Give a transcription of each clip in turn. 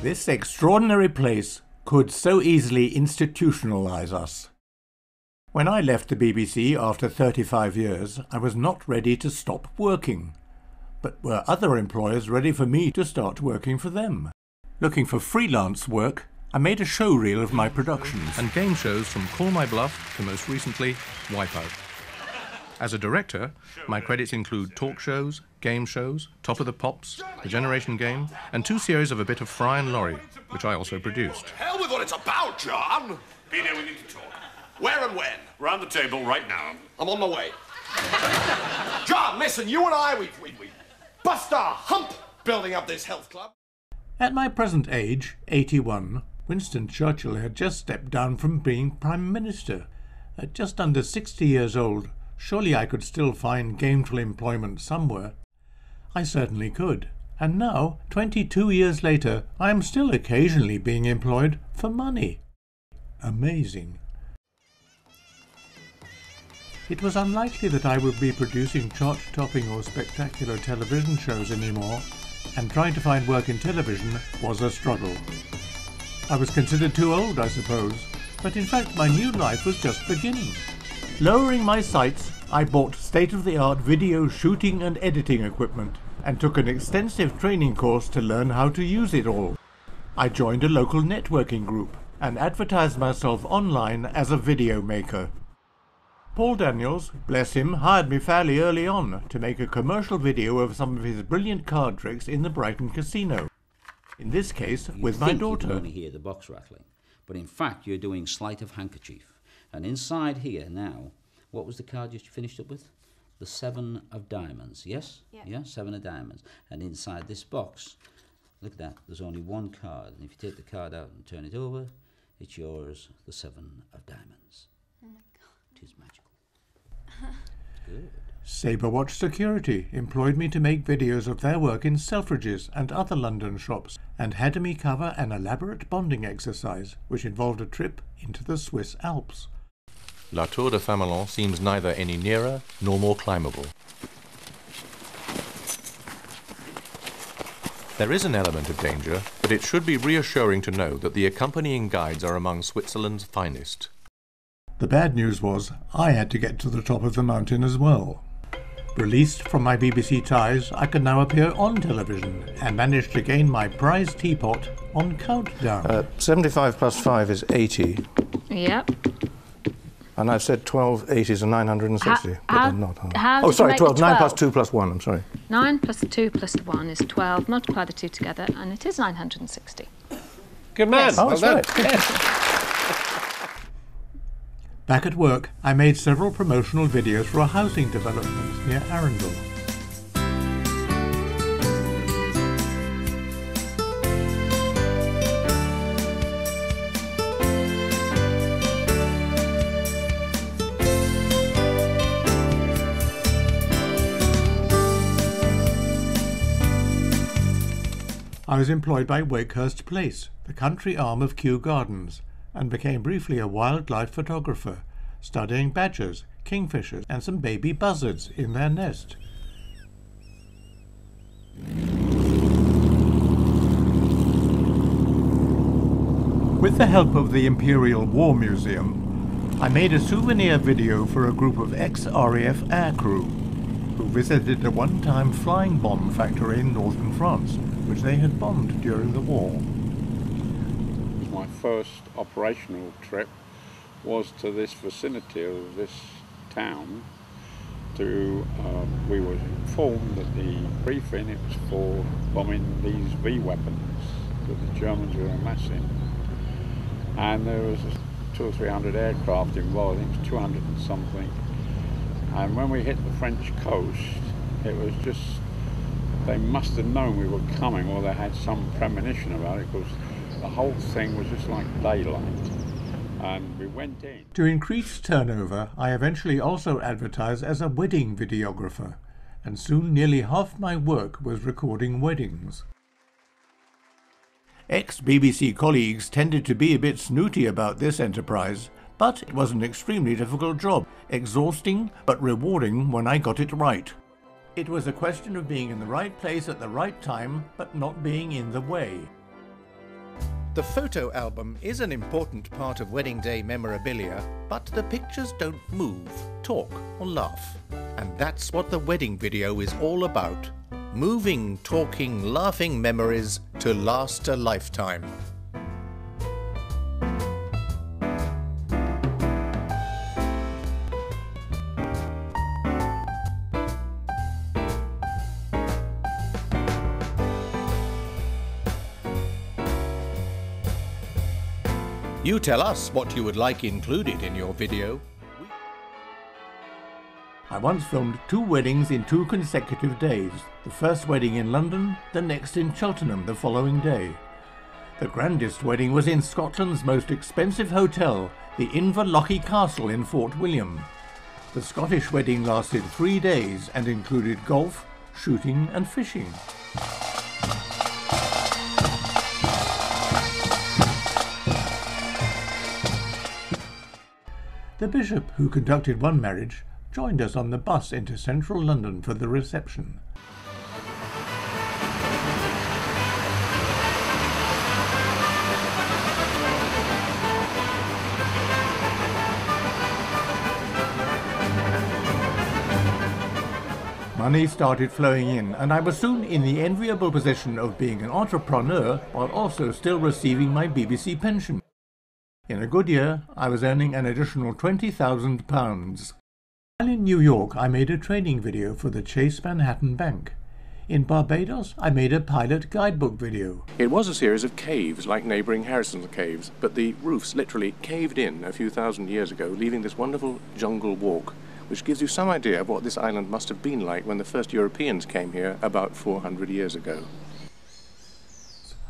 This extraordinary place could so easily institutionalize us. When I left the BBC after 35 years, I was not ready to stop working. But were other employers ready for me to start working for them? Looking for freelance work, I made a showreel of my productions and game shows from Call My Bluff to most recently Wipeout. As a director, my credits include talk shows, game shows, Top of the Pops, The Generation Game, and 2 series of A Bit of Fry and Laurie, which I also produced. Hell with what it's about, John! Peter, we need to talk. Where and when? Round the table right now. I'm on my way. John, listen, you and I, we bust our hump building up this health club. At my present age, 81, Winston Churchill had just stepped down from being Prime Minister. At just under 60 years old, surely I could still find gainful employment somewhere. I certainly could, and now, 22 years later, I am still occasionally being employed for money. Amazing. It was unlikely that I would be producing chart-topping or spectacular television shows anymore, and trying to find work in television was a struggle. I was considered too old, I suppose, but in fact my new life was just beginning. Lowering my sights, I bought state-of-the-art video shooting and editing equipment and took an extensive training course to learn how to use it all. I joined a local networking group and advertised myself online as a video maker. Paul Daniels, bless him, hired me fairly early on to make a commercial video of some of his brilliant card tricks in the Brighton casino. In this case, with my daughter. You can only hear the box rattling, but in fact you're doing sleight of handkerchief. And inside here now, what was the card you finished up with? The 7 of diamonds, yes? Yeah, 7 of diamonds. And inside this box, look at that, there's only one card. And if you take the card out and turn it over, it's yours, the 7 of diamonds. Oh my God. It is magical. Good. Saberwatch Security employed me to make videos of their work in Selfridges and other London shops, and had me cover an elaborate bonding exercise which involved a trip into the Swiss Alps. La Tour de Famelon seems neither any nearer nor more climbable. There is an element of danger, but it should be reassuring to know that the accompanying guides are among Switzerland's finest. The bad news was I had to get to the top of the mountain as well. Released from my BBC ties, I could now appear on television and managed to gain my prize teapot on Countdown. 75 plus 5 is 80. Yep. And I've said 12 80s and 960, but they're not. Oh, sorry, 12. 9 plus 2 plus 1, I'm sorry. 9 plus 2 plus 1 is 12. Multiply the two together, and it is 960. Good man. Yes. Oh, that's right. Yes. Back at work, I made several promotional videos for a housing development near Arundel. I was employed by Wakehurst Place, the country arm of Kew Gardens, and became briefly a wildlife photographer, studying badgers, kingfishers, and some baby buzzards in their nest. With the help of the Imperial War Museum, I made a souvenir video for a group of ex-RAF aircrew who visited a one-time flying bomb factory in northern France, which they had bombed during the war. My first operational trip was to this vicinity of this town. We were informed that the briefing, it was for bombing these V weapons that the Germans were amassing. And there was 200 or 300 aircraft involved, I think it was 200 and something. And when we hit the French coast, it was just, they must have known we were coming, or they had some premonition about it, because the whole thing was just like daylight. And we went in. To increase turnover, I eventually also advertised as a wedding videographer, and soon nearly half my work was recording weddings. Ex-BBC colleagues tended to be a bit snooty about this enterprise, but it was an extremely difficult job, exhausting but rewarding when I got it right. It was a question of being in the right place at the right time, but not being in the way. The photo album is an important part of wedding day memorabilia, but the pictures don't move, talk or laugh. And that's what the wedding video is all about. Moving, talking, laughing memories to last a lifetime. You tell us what you would like included in your video. I once filmed 2 weddings in 2 consecutive days. The first wedding in London, the next in Cheltenham the following day. The grandest wedding was in Scotland's most expensive hotel, the Inverlochy Castle in Fort William. The Scottish wedding lasted 3 days and included golf, shooting and fishing. The bishop who conducted one marriage joined us on the bus into central London for the reception. Money started flowing in, and I was soon in the enviable position of being an entrepreneur while also still receiving my BBC pension. In a good year, I was earning an additional £20,000. While in New York, I made a training video for the Chase Manhattan Bank. In Barbados, I made a pilot guidebook video. It was a series of caves like neighbouring Harrison's caves, but the roofs literally caved in a few thousand years ago, leaving this wonderful jungle walk, which gives you some idea of what this island must have been like when the first Europeans came here about 400 years ago.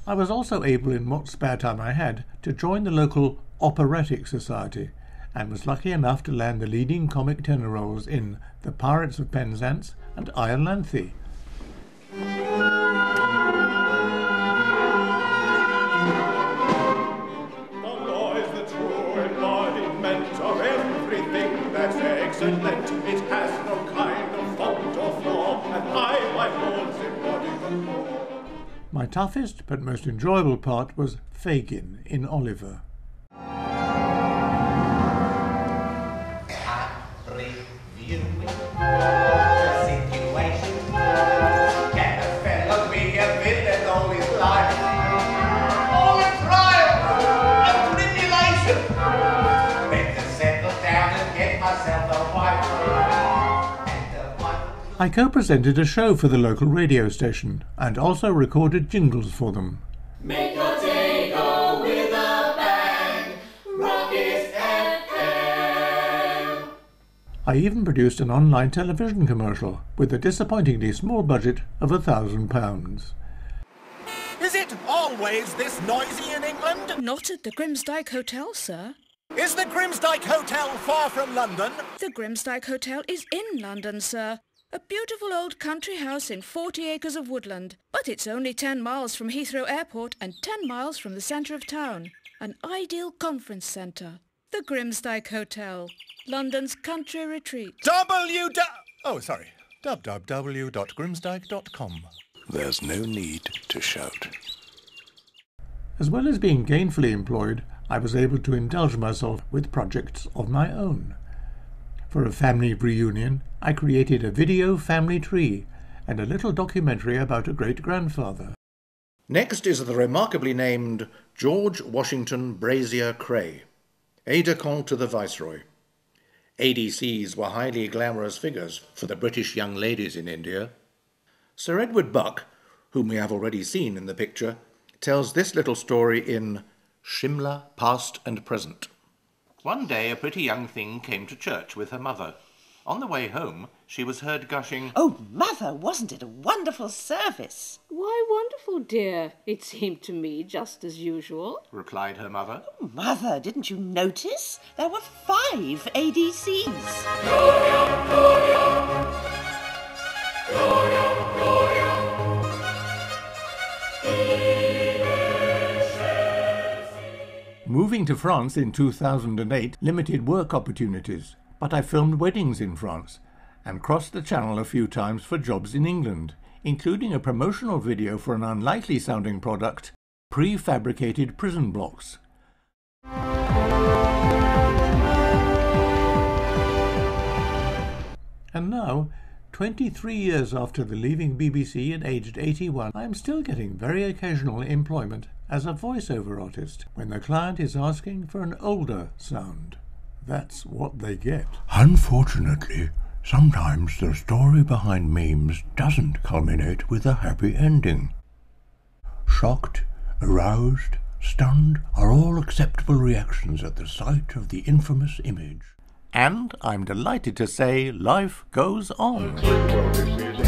I was also able, in what spare time I had, to join the local operatic society, and was lucky enough to land the leading comic tenor roles in The Pirates of Penzance and Iolanthe. The law is the true embodiment of everything that's excellent. It has no kind of fault or flaw, and I, my lords, embody the law. My toughest but most enjoyable part was Fagin in Oliver. I co-presented a show for the local radio station and also recorded jingles for them. Make your day go with a bang, Rockets FM. I even produced an online television commercial with a disappointingly small budget of £1,000. Is it always this noisy in England? Not at the Grimsdyke Hotel, sir. Is the Grimsdyke Hotel far from London? The Grimsdyke Hotel is in London, sir. A beautiful old country house in 40 acres of woodland. But it's only 10 miles from Heathrow Airport and 10 miles from the centre of town. An ideal conference centre. The Grimsdyke Hotel, London's country retreat. www.grimsdyke.com. There's no need to shout. As well as being gainfully employed, I was able to indulge myself with projects of my own. For a family reunion, I created a video family tree and a little documentary about a great-grandfather. Next is the remarkably named George Washington Brazier Cray, aide-de-camp to the Viceroy. ADCs were highly glamorous figures for the British young ladies in India. Sir Edward Buck, whom we have already seen in the picture, tells this little story in Shimla, Past and Present. One day a pretty young thing came to church with her mother. On the way home, she was heard gushing, "Oh, Mother, wasn't it a wonderful service?" "Why wonderful, dear? It seemed to me just as usual," replied her mother. "Oh, Mother, didn't you notice? There were 5 ADCs. Gloria, Gloria, Gloria, Gloria. Moving to France in 2008 limited work opportunities, but I filmed weddings in France and crossed the channel a few times for jobs in England, including a promotional video for an unlikely-sounding product, prefabricated prison blocks. And now, 23 years after the leaving BBC and aged 81, I am still getting very occasional employment as a voiceover artist when the client is asking for an older sound. That's what they get. Unfortunately, sometimes the story behind memes doesn't culminate with a happy ending. Shocked, aroused, stunned are all acceptable reactions at the sight of the infamous image. And I'm delighted to say life goes on. Well, this is